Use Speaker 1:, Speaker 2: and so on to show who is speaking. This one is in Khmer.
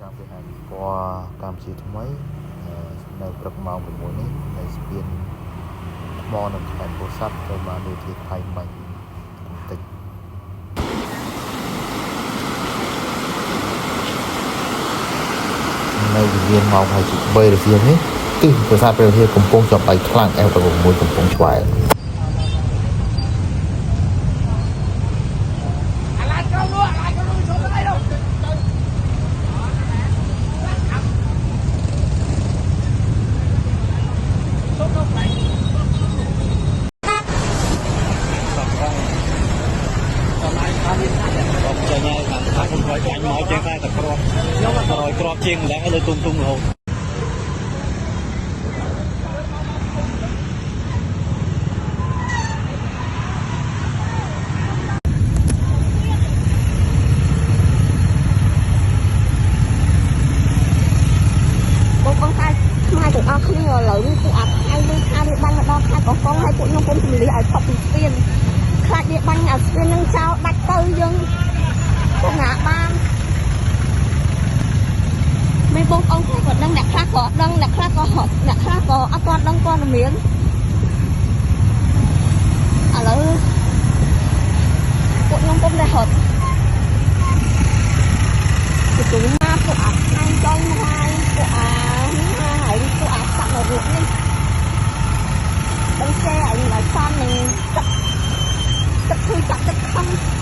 Speaker 1: ចាំពីហើយពណ៌កម្ពុជាថ្មីនៅព្រឹកម៉ោង6នេះនៅស្ពានថ្មនៅខេត្តពោធិ៍សាត់ត្រូវបានដូចជាថៃបាញ់បន្តិចនៅវិមានម៉ោងហើយជា3រសៀលនេះទិសប្រាសាទព្រះវិហារកំពុងចាប់ដៃខ្លាំង F6 កំពុងឆ្វែង
Speaker 2: មកជាងតែក្របខ្ញុំអត់រយក្របជាងម្ល៉េះលើទុំរហូត
Speaker 3: បងតែខ្មែរទាំងអស់គ្នាឥឡូវនេះគឺអាថ្ងៃនេះថាវាបាញ់មកដល់ខេត្តកោះកុងហើយពួកខ្ញុំពុំជំនះឲ្យផុតពីស្ពានខ្លាចវាបាញ់ឲ្យស្ពាននឹងចោលដាច់ទៅយើងពុំណាបានmấy bông ông khác còn đang đặt khác có đang đặt khác có họ đặt khác có con đang con là miếng à lỡ cuộn trong công đại hợp thì chúng ma của anh trong hai của hải của sẵn ở ruộng đi bánh xe ảnh là son mình chặt chặt thui chặt chặt không